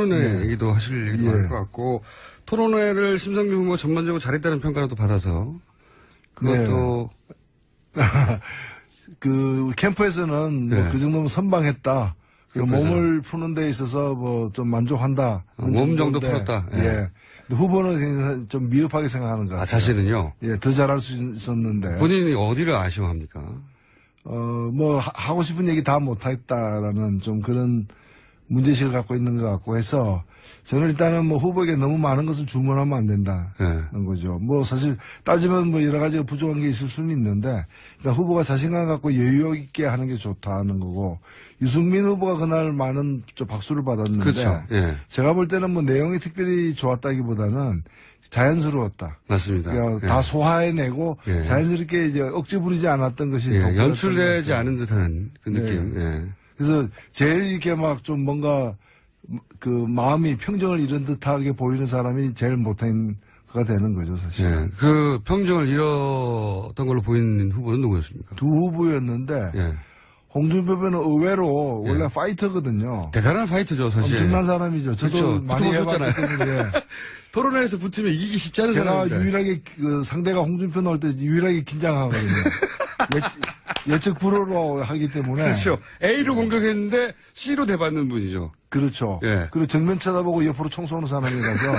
토론회 얘기도 하실 얘기도 많을 것 같고, 토론회를 심상정 후보가 전반적으로 잘했다는 평가를 또 받아서, 그것도. 그 캠프에서는 뭐 그 정도면 선방했다. 몸을 푸는 데 있어서 뭐 좀 만족한다. 몸 정도 풀었다. 예. 후보는 좀 미흡하게 생각하는 것 같아요. 자신은요? 예, 더 잘할 수 있었는데. 본인이 어디를 아쉬워합니까? 뭐 하고 싶은 얘기 다 못했다라는 좀 그런 문제의식을 갖고 있는 것 같고 해서 저는 일단은 뭐 후보에게 너무 많은 것을 주문하면 안 된다는 거죠. 뭐 사실 따지면 뭐 여러 가지가 부족한 게 있을 수는 있는데 일단 후보가 자신감 갖고 여유 있게 하는 게 좋다는 거고 유승민 후보가 그날 많은 박수를 받았는데 그렇죠. 예. 제가 볼 때는 뭐 내용이 특별히 좋았다기보다는 자연스러웠다. 맞습니다. 그러니까 다 소화해내고 자연스럽게 이제 억지 부리지 않았던 것이 연출되지 않은 듯한 그 느낌. 그래서 제일 이렇게 막 좀 뭔가 그 마음이 평정을 잃은 듯하게 보이는 사람이 제일 못한 가 되는 거죠, 사실. 그 평정을 잃었던 걸로 보이는 후보는 누구였습니까? 두 후보였는데 홍준표 후보는 의외로 원래 파이터거든요. 대단한 파이터죠, 사실. 엄청난 사람이죠. 저도 그렇죠. 많이 해봤기 때문에. 토론회에서 붙으면 이기기 쉽지 않은 제가 사람인데. 유일하게 그 상대가 홍준표 나올 때 유일하게 긴장하거든요. 예측 불허로 하기 때문에. 그렇죠. A로 공격했는데 C로 대받는 분이죠. 그렇죠. 그리고 정면 쳐다보고 옆으로 총 쏘는 사람이라서.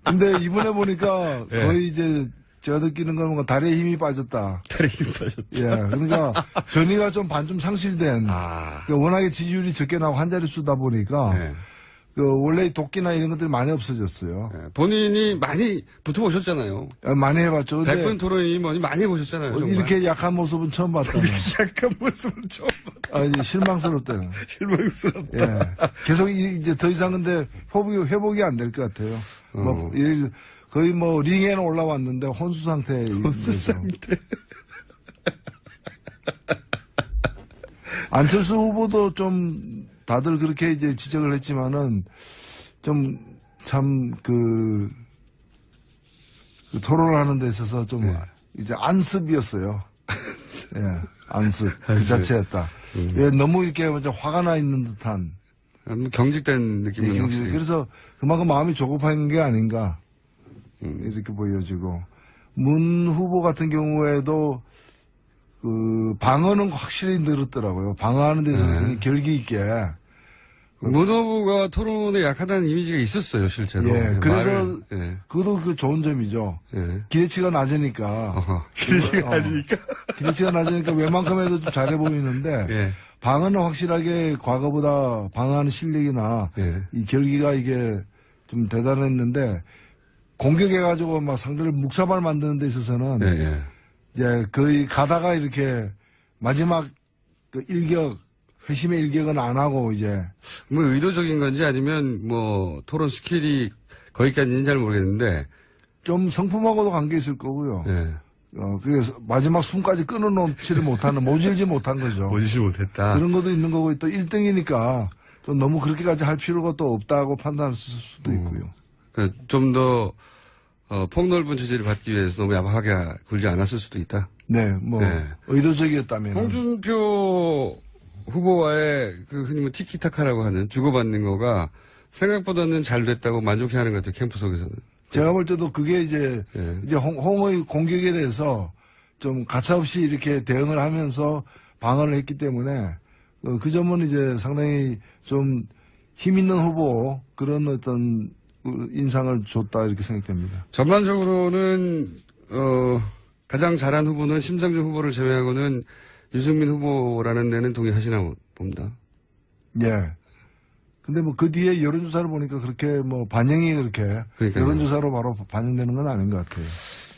근데 이번에 보니까 거의 이제 제가 느끼는 건 뭔가 다리에 힘이 빠졌다. 다리에 힘이 빠졌다. 그러니까 전의가 좀 반쯤 상실된. 그러니까 워낙에 지지율이 적게 나고 한 자릿수다 보니까 그 원래 도끼나 이런 것들이 많이 없어졌어요. 본인이 많이 붙어보셨잖아요. 많이 해봤죠. 100분 토론이 뭐니 많이 해보셨잖아요. 정말. 이렇게 약한 모습은 처음 봤다. 약한 모습은 처음 봤다. 이제 실망스럽대요. 실망스럽다. 계속 이제 더 이상 근데 회복이 안 될 것 같아요. 뭐 거의 뭐 링에는 올라왔는데 혼수 상태. 혼수 상태. 안철수 후보도 좀 다들 그렇게 이제 지적을 했지만은 좀 참 그 토론을 하는 데 있어서 좀 이제 안습이었어요. 안습. 그 자체였다. 너무 이렇게 화가 나 있는 듯한. 경직된 느낌이 확실히. 그래서 그만큼 마음이 조급한 게 아닌가. 이렇게 보여지고. 문 후보 같은 경우에도 그 방어는 확실히 늘었더라고요. 방어하는 데서는 결기 있게. 문 후보가 토론에 약하다는 이미지가 있었어요, 실제로. 그래서 그것도 그 좋은 점이죠. 기대치가 낮으니까. 기대치가 낮으니까 웬만큼 해도 좀 잘해 보이는데 방어는 확실하게 과거보다 방어하는 실력이나 이 결기가 이게 좀 대단했는데 공격해가지고 막 상대를 묵사발 만드는 데 있어서는 이제 거의 가다가 이렇게 마지막 그 회심의 일격은 안 하고 이제. 뭐 의도적인 건지 아니면 뭐 토론 스킬이 거기까지는 잘 모르겠는데. 좀 성품하고도 관계 있을 거고요. 그게 마지막 숨까지 끊어놓지를 못하는, 모질지 못한 거죠. 모질지 못했다. 그런 것도 있는 거고 또 1등이니까 또 너무 그렇게까지 할 필요가 또 없다고 판단할 수도 있고요. 그러니까 좀 더 폭넓은 지지를 받기 위해서 너무 야박하게 굴지 않았을 수도 있다. 의도적이었다면. 홍준표 후보와의 그 흔히 뭐 티키타카라고 하는 주고받는 거가 생각보다는 잘 됐다고 만족해하는 것 같아요. 캠프 속에서는. 제가 볼 때도 그게 이제 홍의 공격에 대해서 좀 가차없이 이렇게 대응을 하면서 방어를 했기 때문에 그 점은 이제 상당히 좀 힘 있는 후보 그런 어떤 인상을 줬다 이렇게 생각됩니다. 전반적으로는 가장 잘한 후보는 심상정 후보를 제외하고는 유승민 후보라는 데는 동의하시나 봅니다. 근데 뭐 그 뒤에 여론조사를 보니까 그렇게 뭐 반영이 그렇게 여론조사로 바로 반영되는 건 아닌 것 같아요.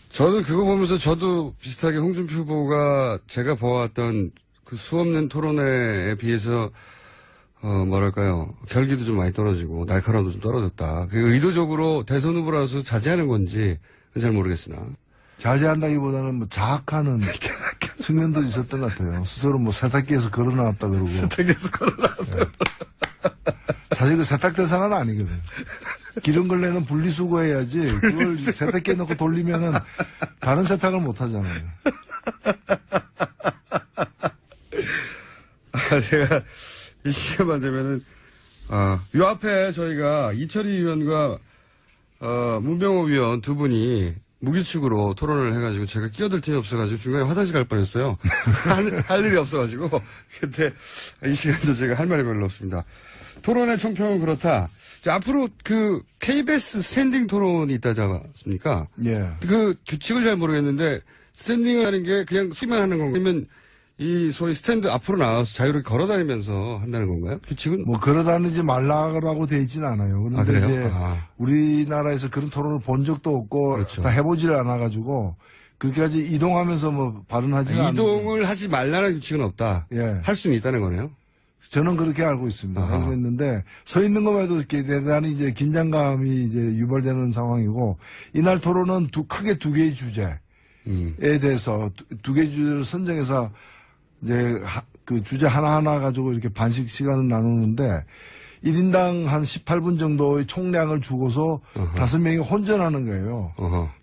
저는 그거 보면서 저도 비슷하게 홍준표 후보가 제가 보았던 그 수없는 토론회에 비해서 뭐랄까요. 결기도 좀 많이 떨어지고 날카로움도 좀 떨어졌다. 그게 의도적으로 대선 후보라서 자제하는 건지 잘 모르겠으나. 자제한다기보다는 뭐 자학하는 측면도 있었던 것 같아요. 스스로 뭐 세탁기에서 걸어나왔다 그러고. 세탁기에서 걸어나왔다. 사실 그 세탁 대상은 아니거든. 기름 걸레는 분리수거해야지 그걸 세탁기에 넣고 돌리면은 다른 세탁을 못 하잖아요. 제가 이 시간만 되면은, 요 앞에 저희가 이철희 의원과, 문병호 위원 두 분이 무기축으로 토론을 해가지고 제가 끼어들 틈이 없어가지고 중간에 화장실 갈 뻔했어요. 할 일이 없어가지고. 근데 이 시간도 제가 할 말이 별로 없습니다. 토론의 총평은 그렇다. 자, 앞으로 그 KBS 스탠딩 토론이 있다지 않습니까? 예. 그 규칙을 잘 모르겠는데 스탠딩을 하는 게 그냥 쓰기만 하는 건가요? 아니면 이 소위 스탠드 앞으로 나와서 자유롭게 걸어다니면서 한다는 건가요? 규칙은? 뭐 걸어다니지 말라고 돼 있지는 않아요. 그런데 그래요? 이제 우리나라에서 그런 토론을 본 적도 없고 그렇죠. 다 해보지를 않아가지고 그렇게까지 이동하면서 뭐 발언하지는 않는데. 이동을 하지 말라는 규칙은 없다. 예. 할 수는 있다는 거네요. 저는 그렇게 알고 있습니다. 알고 있는데 서 있는 것만 해도 이렇게 대단히 이제 긴장감이 이제 유발되는 상황이고 이날 토론은 크게 두 개의 주제에 대해서 두 개의 주제를 선정해서 이제 그 주제 하나하나 가지고 이렇게 반씩 시간을 나누는데 1인당 한 18분 정도의 총량을 주고서 5명이 혼전하는 거예요.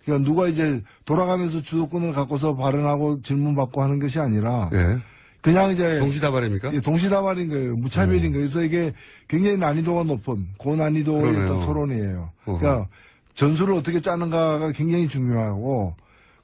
그러니까 누가 이제 돌아가면서 주도권을 갖고서 발언하고 질문받고 하는 것이 아니라 예. 그냥 이제 동시다발입니까? 예, 동시다발인 거예요. 무차별인 거예요. 그래서 이게 굉장히 난이도가 높은 고난이도의 어떤 토론이에요. 그러니까 전술을 어떻게 짜는가가 굉장히 중요하고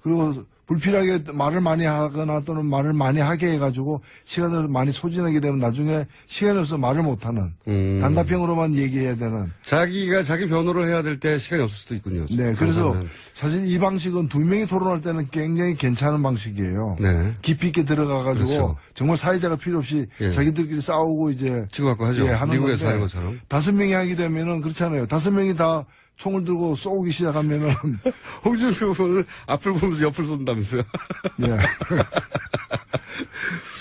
그리고 불필요하게 말을 많이 하거나 또는 말을 많이 하게 해가지고 시간을 많이 소진하게 되면 나중에 시간이 없어서 말을 못하는 단답형으로만 얘기해야 되는 자기가 자기 변호를 해야 될 때 시간이 없을 수도 있군요. 네, 그래서 사실 이 방식은 두 명이 토론할 때는 굉장히 괜찮은 방식이에요. 네. 깊이 있게 들어가가지고 그렇죠. 정말 사회자가 필요 없이 예. 자기들끼리 싸우고 이제 치고받고 하죠. 예, 하는 미국에서 하는 건데 것처럼. 5명이 하게 되면은 그렇잖아요. 5명이 다 총을 들고 쏘기 시작하면은 홍준표 후보는 앞을 보면서 옆을 쏜다면서요. 예.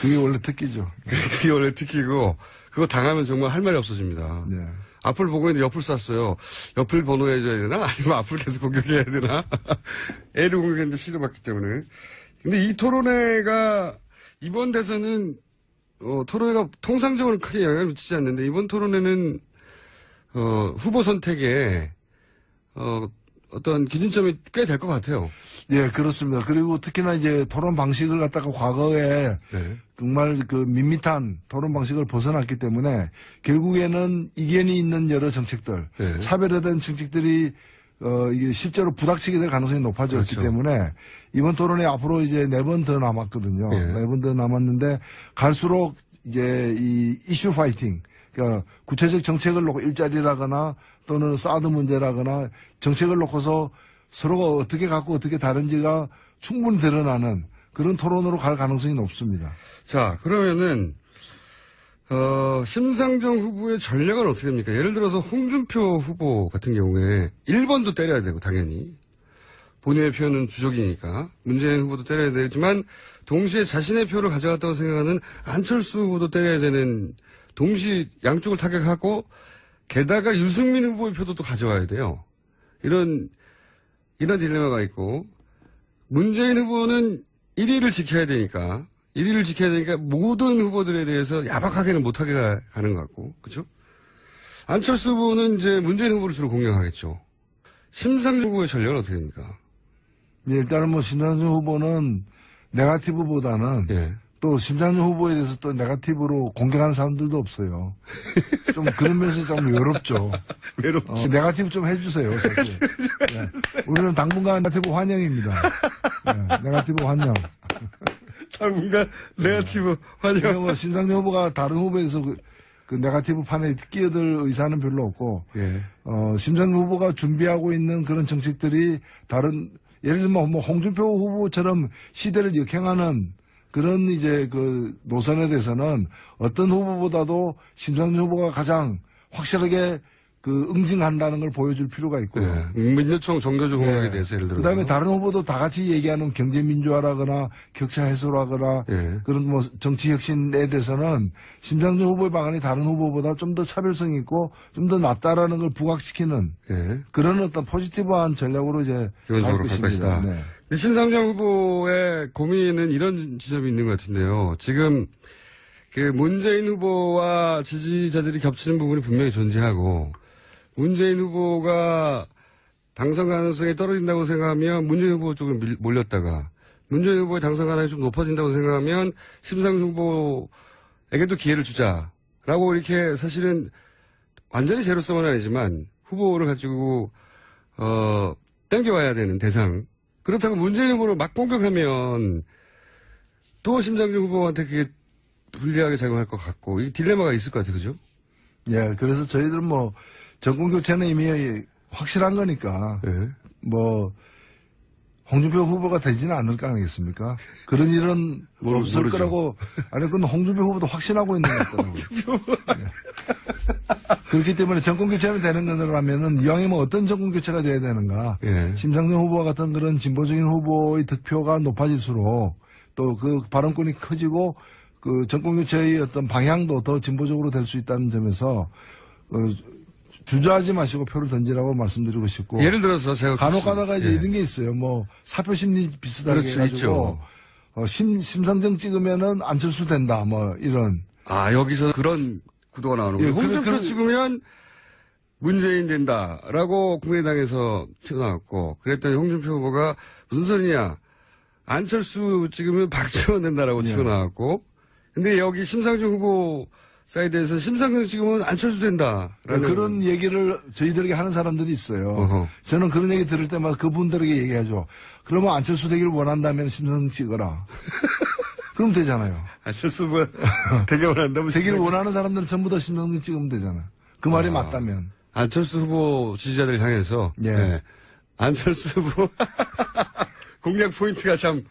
그게 원래 특기죠. 그게 원래 특기고 그거 당하면 정말 할 말이 없어집니다. 네. 앞을 보고 있는데 옆을 쐈어요. 옆을 번호해줘야 되나? 아니면 앞을 계속 공격해야 되나? A를 공격했는데 C를 맞기 때문에. 근데 이 토론회가 이번 대선은 토론회가 통상적으로 크게 영향을 미치지 않는데 이번 토론회는 후보 선택에 어떤 기준점이 꽤 될 것 같아요. 예, 그렇습니다. 그리고 특히나 이제 토론 방식을 갖다가 과거에 네. 정말 그 밋밋한 토론 방식을 벗어났기 때문에 결국에는 이견이 있는 여러 정책들, 네. 차별화된 정책들이 이게 실제로 부닥치게 될 가능성이 높아졌기 그렇죠. 때문에 이번 토론에 앞으로 이제 4번 더 남았거든요. 네. 4번 더 남았는데 갈수록 이제 이 이슈 파이팅, 그러니까 구체적 정책을 놓고 일자리라거나 또는 사드 문제라거나 정책을 놓고서 서로가 어떻게 갖고 어떻게 다른지가 충분히 드러나는 그런 토론으로 갈 가능성이 높습니다. 자, 그러면은, 심상정 후보의 전략은 어떻게 됩니까? 예를 들어서 홍준표 후보 같은 경우에 1번도 때려야 되고, 당연히. 본인의 표는 주적이니까. 문재인 후보도 때려야 되지만, 동시에 자신의 표를 가져갔다고 생각하는 안철수 후보도 때려야 되는, 동시 양쪽을 타격하고, 게다가 유승민 후보의 표도 또 가져와야 돼요. 이런 딜레마가 있고, 문재인 후보는 1위를 지켜야 되니까 모든 후보들에 대해서 야박하게는 못하게 가는 것 같고, 그죠? 안철수 후보는 이제 문재인 후보를 주로 공격하겠죠. 심상정 후보의 전략은 어떻게 됩니까? 네, 일단은 뭐 심상정 후보는 네거티브보다는 예. 또 심상정 후보에 대해서 또 네거티브로 공격하는 사람들도 없어요. 좀 그런 면에서 좀 외롭죠. 외롭죠. 네거티브 좀 해주세요, 사실. 네. 우리는 당분간 네거티브 환영입니다. 네, 네거티브 환영. 당분간 네거티브 환영. 그리고 심상정 후보가 다른 후보에 대해서 그 네거티브 판에 끼어들 의사는 별로 없고, 예. 심상정 후보가 준비하고 있는 그런 정책들이 다른, 예를 들면 뭐 홍준표 후보처럼 시대를 역행하는 그런 이제 그 노선에 대해서는 어떤 후보보다도 심상정 후보가 가장 확실하게 그 응징한다는 걸 보여줄 필요가 있고요. 예. 민주총 정교조 공약에 네. 대해서 예를 들어서. 그다음에 다른 후보도 다 같이 얘기하는 경제 민주화라거나 격차 해소라거나 예. 그런 뭐 정치 혁신에 대해서는 심상정 후보의 방안이 다른 후보보다 좀 더 차별성 있고 좀 더 낫다라는 걸 부각시키는 예. 그런 어떤 포지티브한 전략으로 이제 기본적으로 갈 것이다. 네. 심상정 후보의 고민은 이런 지점이 있는 것 같은데요. 지금 그 문재인 후보와 지지자들이 겹치는 부분이 분명히 존재하고 문재인 후보가 당선 가능성이 떨어진다고 생각하면 문재인 후보 쪽으로 몰렸다가 문재인 후보의 당선 가능성이 좀 높아진다고 생각하면 심상정 후보에게도 기회를 주자. 라고 이렇게 사실은 완전히 제로섬은 아니지만 후보를 가지고, 땡겨와야 되는 대상. 그렇다고 문재인 후보를 막 공격하면 또 심상정 후보한테 그게 불리하게 작용할 것 같고, 이 딜레마가 있을 것 같아요. 그죠? 예, 그래서 저희들은 뭐, 정권교체는 이미 확실한 거니까, 예. 뭐, 홍준표 후보가 되지는 않을 거 아니겠습니까? 그런 일은 없을 모르죠. 거라고, 아니, 그건 홍준표 후보도 확신하고 있는 거라고. 예. 그렇기 때문에 정권교체는 되는 거라면은, 이왕이면 어떤 정권교체가 돼야 되는가. 예. 심상정 후보와 같은 그런 진보적인 후보의 득표가 높아질수록, 또 그 발언권이 커지고, 그 정권교체의 어떤 방향도 더 진보적으로 될 수 있다는 점에서, 주저하지 마시고 표를 던지라고 말씀드리고 싶고. 예를 들어서 제가. 간혹 가다가 이제 예. 이런 게 있어요. 뭐, 사표 심리 비슷하게 그렇죠, 해가지고. 심상정 찍으면은 안철수 된다. 뭐, 이런. 아, 여기서 그런 구도가 나오는군요. 예, 홍준표 찍으면 문재인 된다라고 국민의당에서 튀어나왔고, 그랬더니 홍준표 후보가 무슨 소리냐. 안철수 찍으면 박지원 된다라고 예. 튀어나왔고, 근데 여기 심상정 후보 사이드에서 심상정 찍으면 안철수 된다. 그런 얘기를 저희들에게 하는 사람들이 있어요. 어허. 저는 그런 얘기 들을 때마다 그분들에게 얘기하죠. 그러면 안철수 되기를 원한다면 심상정 찍어라. 그럼 되잖아요. 안철수 후보가 되게 원한다면 되기를 원하는 사람들은 전부 다 심상정 찍으면 되잖아요. 그 말이 맞다면. 안철수 후보 지지자들 향해서. 예. 네. 안철수 후보. 공략 포인트가 참,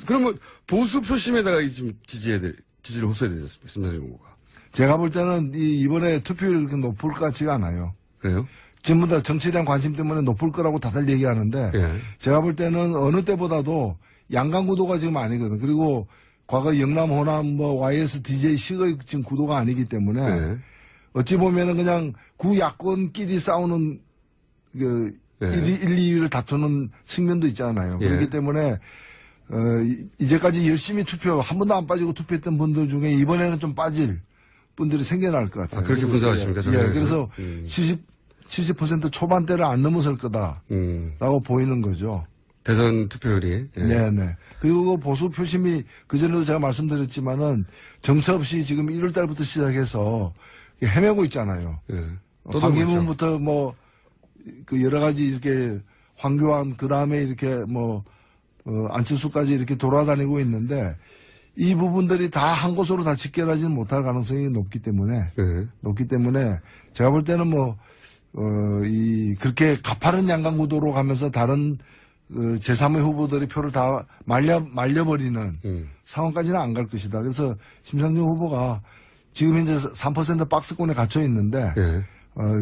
그러면 보수 표심에다가 지금 지지를 호소해야 되지 않습니까? 심상정 후보가. 제가 볼 때는 이번에 투표율이 그렇게 높을 것 같지가 않아요. 그래요? 전부 다 정치에 대한 관심 때문에 높을 거라고 다들 얘기하는데, 예. 제가 볼 때는 어느 때보다도 양강 구도가 지금 아니거든. 그리고 과거 영남, 호남, 뭐, YS, DJ, 식의 지금 구도가 아니기 때문에, 예. 어찌 보면은 그냥 구야권끼리 싸우는, 1, 2위를 다투는 측면도 있잖아요. 예. 그렇기 때문에, 이제까지 열심히 한 번도 안 빠지고 투표했던 분들 중에 이번에는 좀 빠질 분들이 생겨날 것 같아요. 그렇게 분석하십니까? 예, 그래서 70% 초반대를 안 넘어설 거다라고 보이는 거죠. 대선 투표율이. 예. 네네. 그리고 그 보수 표심이 그전에도 제가 말씀드렸지만은 정처 없이 지금 1월 달부터 시작해서 헤매고 있잖아요. 예. 황교안부터 뭐 그 여러 가지 이렇게 황교안 그 다음에 이렇게 뭐 안철수까지 이렇게 돌아다니고 있는데 이 부분들이 다 한 곳으로 다 직결하지는 못할 가능성이 높기 때문에 제가 볼 때는 뭐 그렇게 가파른 양강 구도로 가면서 다른 제3의 후보들의 표를 다 말려버리는 상황까지는 안 갈 것이다. 그래서 심상정 후보가 지금 현재 3% 박스권에 갇혀 있는데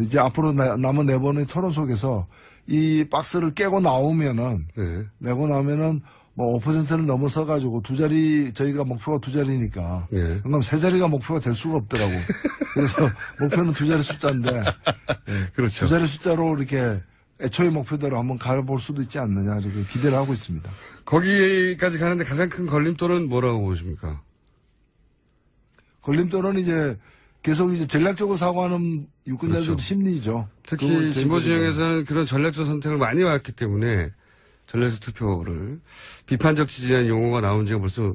이제 앞으로 남은 4번의 토론 속에서 이 박스를 깨고 나오면은 뭐 5%를 넘어서 가지고 저희가 목표가 2자리니까 그럼 3자리가 목표가 될 수가 없더라고. 그래서 목표는 2자리 숫자인데 그렇죠. 2자리 숫자로 이렇게 애초의 목표대로 한번 가볼 수도 있지 않느냐 이렇게 기대를 하고 있습니다. 거기까지 가는데 가장 큰 걸림돌은 뭐라고 보십니까? 걸림돌은 이제 계속 이제 전략적으로 사고하는 유권자들 그렇죠. 심리죠. 특히 진보 진영에서는 그런 전략적 선택을 많이 해왔기 때문에 전략적 투표를 비판적 지지라는 용어가 나온 지가 벌써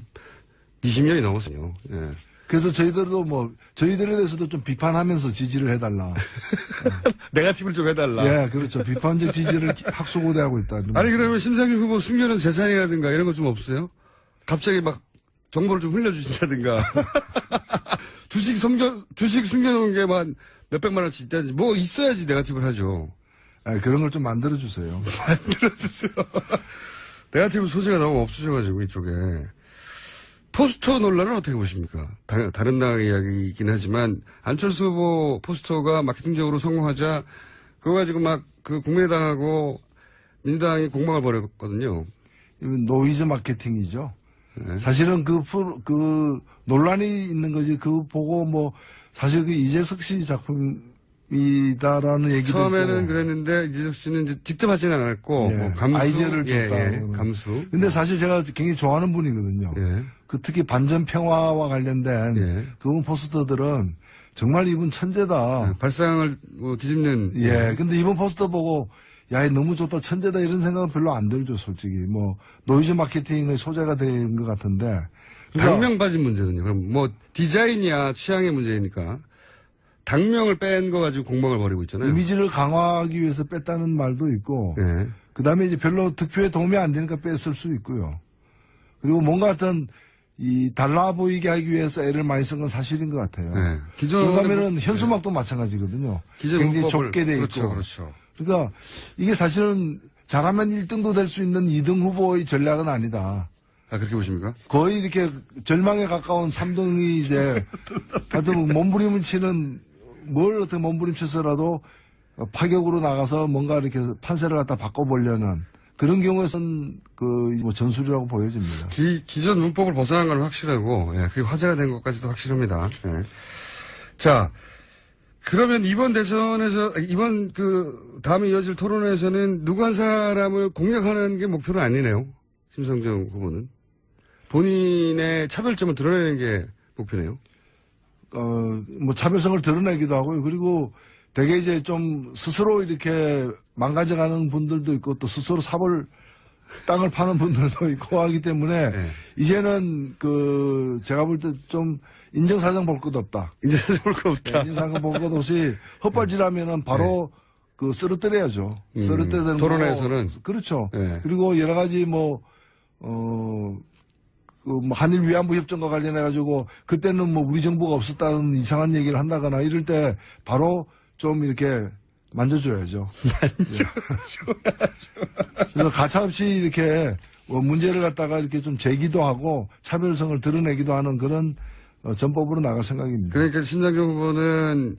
20년이 넘었어요. 예. 그래서 저희들도 저희들에 대해서도 좀 비판하면서 지지를 해달라. 네거티브를 좀 해달라. 예, 그렇죠. 비판적 지지를 학수고대하고 있다. 아니 그러면 심상정 후보 숨겨놓은 재산이라든가 이런 거 좀 없어요? 갑자기 막 정보를 좀 흘려주신다든가. 주식 숨겨놓은 게 만 몇백만 원씩 있다든지 뭐 있어야지 네거티브를 하죠. 그런 걸 좀 만들어주세요. 만들어주세요. 네거티브 소재가 너무 없으셔가지고 이쪽에. 포스터 논란은 어떻게 보십니까? 다른 당의 이야기이긴 하지만 안철수 후보 포스터가 마케팅적으로 성공하자 그거 가지고 막 그 국민의당하고 민주당이 공방을 벌였거든요. 노이즈 마케팅이죠. 네. 사실은 그 논란이 있는 거지. 그거 보고 뭐 사실 그 이재석 씨 작품이다라는 얘기도 처음에는 있고. 그랬는데 이재석 씨는 이제 직접 하지는 않았고 예. 뭐 감수 아이디어를 줬다. 감수. 근데 사실 제가 굉장히 좋아하는 분이거든요. 예. 그 특히 반전 평화와 관련된 그분 포스터들은 정말 이분 천재다. 발상을 뒤집는. 예. 근데 이번 포스터 보고 야, 너무 좋다, 천재다 이런 생각은 별로 안 들죠, 솔직히. 뭐 노이즈 마케팅의 소재가 된 것 같은데 당명 빠진 문제는요. 그럼 뭐 디자인이야 취향의 문제니까 당명을 뺀 거 가지고 공방을 벌이고 있잖아요. 이미지를 강화하기 위해서 뺐다는 말도 있고, 네. 그 다음에 이제 별로 득표에 도움이 안 되니까 뺐을 수 있고요. 그리고 뭔가 어떤 달라 보이게 하기 위해서 애를 많이 쓴 건 사실인 것 같아요. 네. 그다음에는 현수막도 마찬가지거든요. 굉장히 좁게 돼 있고. 그렇죠, 그렇죠. 그러니까 이게 사실은 잘하면 1등도 될 수 있는 2등 후보의 전략은 아니다. 아, 그렇게 보십니까? 거의 이렇게 절망에 가까운 3등이 이제 하여튼 몸부림을 치는 뭘 어떻게 몸부림쳐서라도 파격으로 나가서 뭔가 이렇게 판세를 갖다 바꿔보려는 그런 경우에선 뭐 전술이라고 보여집니다. 기존 문법을 벗어난 건 확실하고, 예, 그게 화제가 된 것까지도 확실합니다. 예. 자, 그러면 이번 대선에서, 다음에 이어질 토론회에서는 누구 한 사람을 공략하는 게 목표는 아니네요. 심상정 후보는. 본인의 차별점을 드러내는 게 목표네요. 뭐 차별성을 드러내기도 하고요. 그리고 되게 이제 좀 스스로 이렇게 망가져가는 분들도 있고 또 스스로 땅을 파는 분들도 있고 하기 때문에 네. 이제는 제가 볼 때 좀 인정사정 볼 것 없다. 인정사정 볼 것 없다. 네, 인정사정 볼 것 없이 헛발질하면은 바로 네. 쓰러뜨려야죠. 쓰러뜨리는 토론에서는 그렇죠. 네. 그리고 여러 가지 한일 위안부 협정과 관련해가지고 그때는 뭐 우리 정부가 없었다는 이상한 얘기를 한다거나 이럴 때 바로 좀 이렇게 만져줘야죠. 그래서 가차없이 이렇게 문제를 갖다가 이렇게 좀 제기도 하고 차별성을 드러내기도 하는 그런 전법으로 나갈 생각입니다. 그러니까 심상정 후보는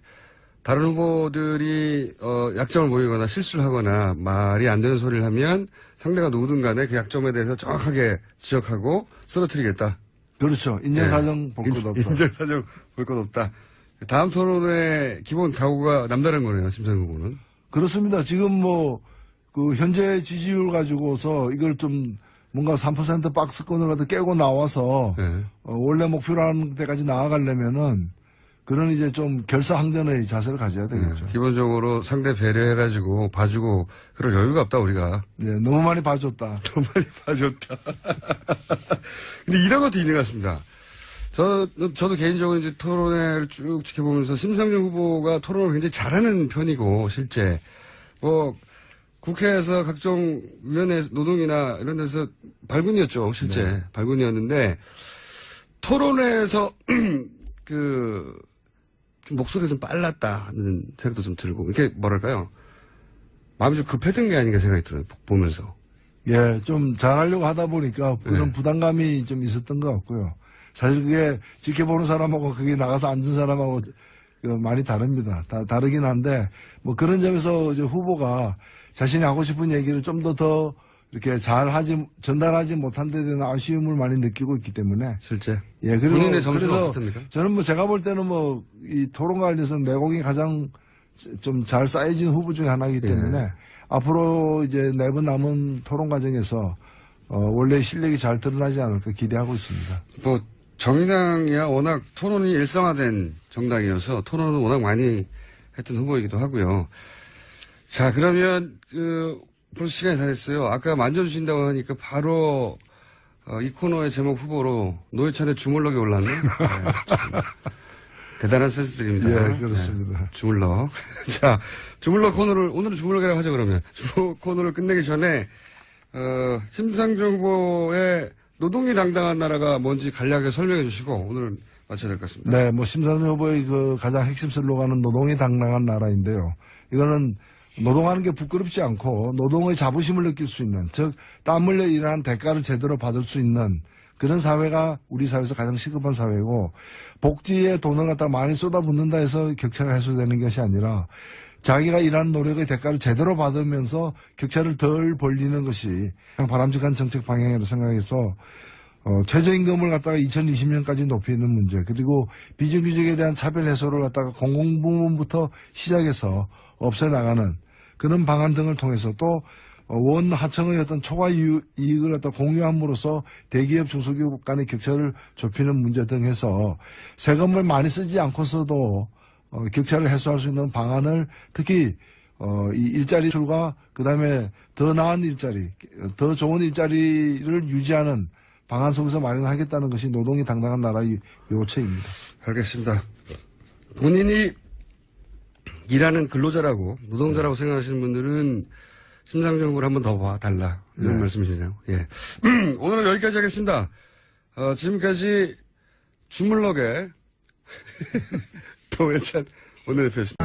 다른 후보들이 약점을 보이거나 실수를 하거나 말이 안 되는 소리를 하면 상대가 누구든 간에 그 약점에 대해서 정확하게 지적하고 쓰러뜨리겠다. 그렇죠. 인정사정 볼 것 없다. 인정사정 볼 것 없다. 다음 토론의 기본 각오가 남다른 거네요. 심상정 후보는. 그렇습니다. 지금 현재 지지율 가지고서 이걸 좀 뭔가 3% 박스권을 갖다 깨고 나와서 네. 원래 목표로 하는 데까지 나아가려면은 그런 이제 좀 결사항전의 자세를 가져야 되겠죠. 네, 기본적으로 상대 배려해가지고 봐주고 그럴 여유가 없다 우리가. 네, 너무 많이 봐줬다. 너무 많이 봐줬다. 근데 이런 것도 있는 것 같습니다. 저도 개인적으로 이제 토론회를 쭉 지켜보면서 심상정 후보가 토론을 굉장히 잘하는 편이고 실제 국회에서 각종 위원회 노동이나 이런 데서 발군이었죠 실제 네. 발군이었는데 토론회에서 좀 목소리가 좀 빨랐다는 생각도 좀 들고, 이렇게 뭐랄까요. 마음이 좀 급했던 게 아닌가 생각이 들어요, 보면서. 예, 좀 잘하려고 하다 보니까 그런 네. 부담감이 좀 있었던 것 같고요. 사실 그게 지켜보는 사람하고 그게 나가서 앉은 사람하고 많이 다릅니다. 다르긴 한데, 뭐 그런 점에서 이제 후보가 자신이 하고 싶은 얘기를 좀 더 이렇게 전달하지 못한 데 대한 아쉬움을 많이 느끼고 있기 때문에. 실제? 예, 그리고 본인의 점수가 어떻습니까? 저는 제가 볼 때는 이 토론과 관련해서 내공이 가장 좀 잘 쌓여진 후보 중에 하나이기 때문에 예. 앞으로 이제 4번 남은 토론 과정에서 원래 실력이 잘 드러나지 않을까 기대하고 있습니다. 정의당이야 워낙 토론이 일상화된 정당이어서 토론은 워낙 많이 했던 후보이기도 하고요. 자, 그러면 벌써 시간이 다 됐어요. 아까 만져주신다고 하니까 바로 이 코너의 제목 후보로 노회찬의 주물럭이 올랐네. 네, 대단한 센스들입니다. 예, 그렇습니다. 네, 주물럭. 자, 주물럭 코너를 오늘은 주물럭이라고 하죠 그러면. 주물럭 코너를 끝내기 전에 심상정 후보의 노동이 당당한 나라가 뭔지 간략하게 설명해 주시고 오늘 마쳐야 될 것 같습니다. 네, 심상정 후보의 가장 핵심 슬로건은 노동이 당당한 나라인데요. 이거는 노동하는 게 부끄럽지 않고 노동의 자부심을 느낄 수 있는, 즉 땀 흘려 일하는 대가를 제대로 받을 수 있는 그런 사회가 우리 사회에서 가장 시급한 사회고, 복지에 돈을 갖다 많이 쏟아붓는다 해서 격차가 해소되는 것이 아니라 자기가 일한 노력의 대가를 제대로 받으면서 격차를 덜 벌리는 것이 바람직한 정책 방향이라고 생각해서 최저임금을 갖다가 2020년까지 높이는 문제, 그리고 비정규직에 대한 차별 해소를 갖다가 공공부문부터 시작해서 없애나가는 그런 방안 등을 통해서 또 원 하청의 어떤 초과 이익을 갖다 공유함으로써 대기업 중소기업 간의 격차를 좁히는 문제 등 해서 세금을 많이 쓰지 않고서도 격차를 해소할 수 있는 방안을, 특히 이 일자리 출과 그다음에 더 나은 일자리, 더 좋은 일자리를 유지하는 방안 속에서 마련하겠다는 것이 노동이 당당한 나라의 요체입니다. 알겠습니다. 본인이 일하는 근로자라고 노동자라고 생각하시는 분들은 심상정을 한번 더 봐달라 이런 말씀이시네요. 예. 오늘은 여기까지 하겠습니다. 지금까지 주물럭의 도회찬 원내대표였습니다.